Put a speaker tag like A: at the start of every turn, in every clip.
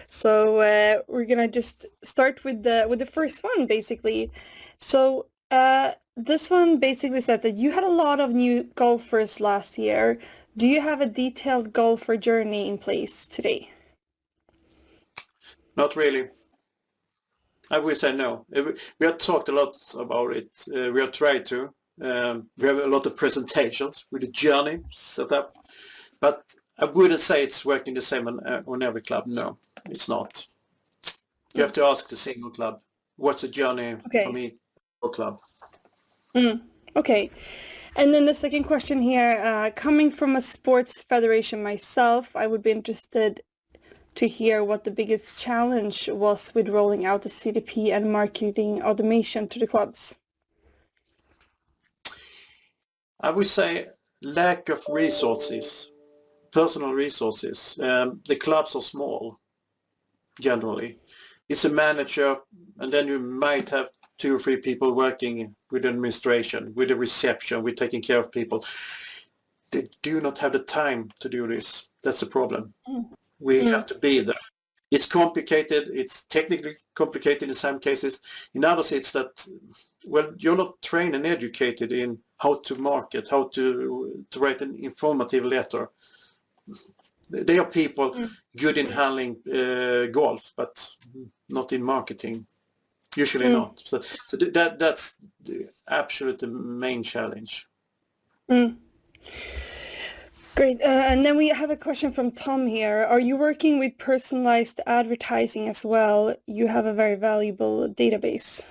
A: So we're gonna just start with the first one, basically. So this one basically says that you had a lot of new golfers last year. Do you have a detailed golfer journey in place today?
B: Not really. I would say no. We have talked a lot about it. We have tried to. We have a lot of presentations with the journey set up, but I wouldn't say it's working the same on every club. No, it's not. You have to ask the single club, what's the journey for me or club?
A: Okay. And then the second question here, coming from a sports federation myself, I would be interested to hear what the biggest challenge was with rolling out the CDP and marketing automation to the clubs.
B: I would say lack of resources, personal resources. The clubs are small, generally. It's a manager, and then you might have 2 or 3 people working with administration, with the reception, with taking care of people. They do not have the time to do this. That's the problem. We have to be there. It's complicated. It's technically complicated in some cases. In others, it's that, well, you're not trained and educated in how to market, how to write an informative letter. They are people good in handling golf, but not in marketing. Usually not. So that's the absolute main challenge.
A: Great. And then we have a question from Tom here. Are you working with personalized advertising as well? You have a very valuable database.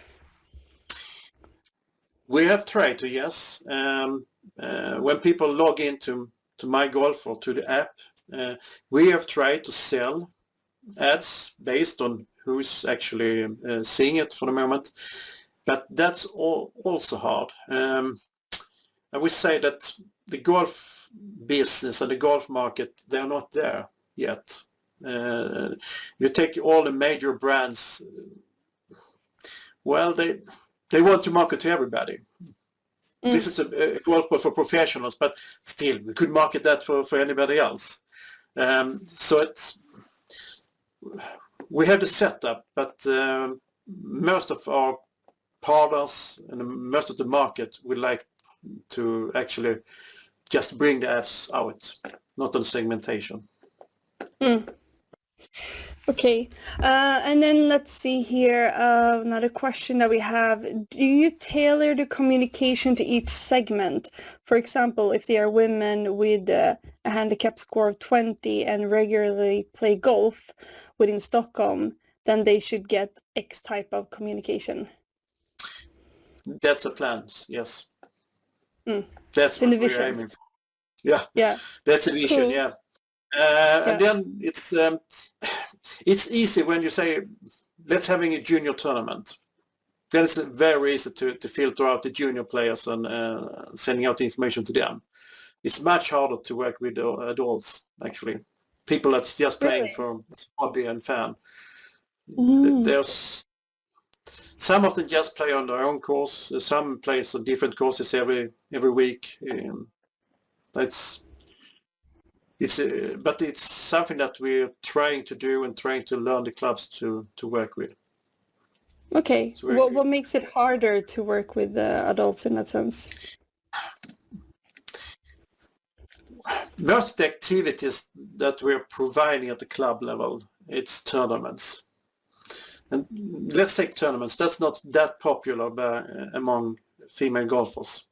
B: We have tried to, yes. When people log into My Golf or to the app, we have tried to sell ads based on who's actually seeing it for the moment. But that's also hard. I would say that the golf business and the golf market, they're not there yet. You take all the major brands, well, they want to market to everybody. This is a golf ball for professionals, but still, we could market that for anybody else. So we have the setup, but most of our partners and most of the market would like to actually just bring the ads out, not on segmentation.
A: Okay, and then let's see here, another question that we have. Do you tailor the communication to each segment? For example, if they are women with a handicap score of 20 and regularly play golf within Stockholm, then they should get X type of communication.
B: That's a plan, yes. That's what we're aiming for. Yeah. That's a vision, cool. Yeah. And then it's easy when you say, let's having a junior tournament. Then it's very easy to filter out the junior players and sending out the information to them. It's much harder to work with adults, actually. People that's just playing for hobby and fan. There's some of them just play on their own course. Some plays on different courses every week. But it's something that we're trying to do and trying to learn the clubs to work with.
A: Okay. What makes it harder to work with adults in that sense?
B: Most of the activities that we're providing at the club level, it's tournaments. And let's take tournaments. That's not that popular among female golfers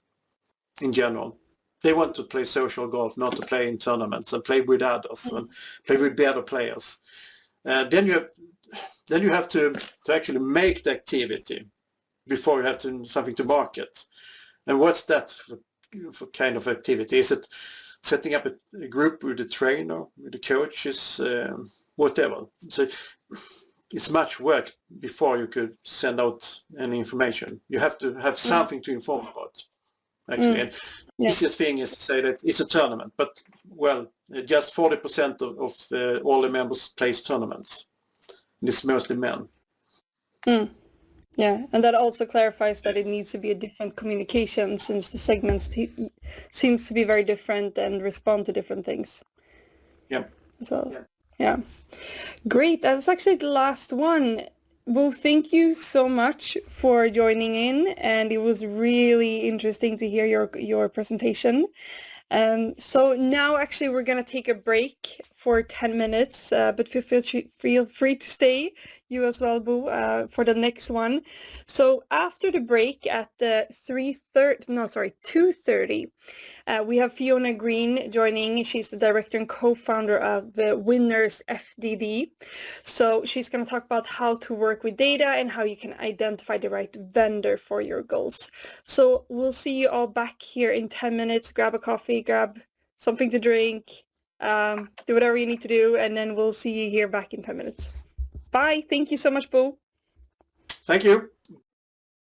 B: in general. They want to play social golf, not to play in tournaments and play with others and play with better players. Then you have to actually make the activity before you have something to market. And what's that for kind of activity? Is it setting up a group with the trainer, with the coaches, whatever? So it's much work before you could send out any information. You have to have something to inform about. Actually, and the easiest thing is to say that it's a tournament, but well, just 40% of all the members plays tournaments. And it's mostly men.
A: Yeah, and that also clarifies that it needs to be a different communication since the segments seems to be very different and respond to different things.
B: Yeah.
A: As well. Yeah. Great. That was actually the last one. Well, thank you so much for joining in, and it was really interesting to hear your presentation. So now actually we're gonna take a break for 10 minutes, but feel free to stay, you as well, Bo, for the next one. So after the break at 2:30, we have Fiona Green joining. She's the director and co-founder of the Winners FDD. So she's going to talk about how to work with data and how you can identify the right vendor for your goals. So we'll see you all back here in 10 minutes. Grab a coffee, grab something to drink, do whatever you need to do, and then we'll see you here back in 10 minutes. Bye. Thank you so much, Bo.
B: Thank you.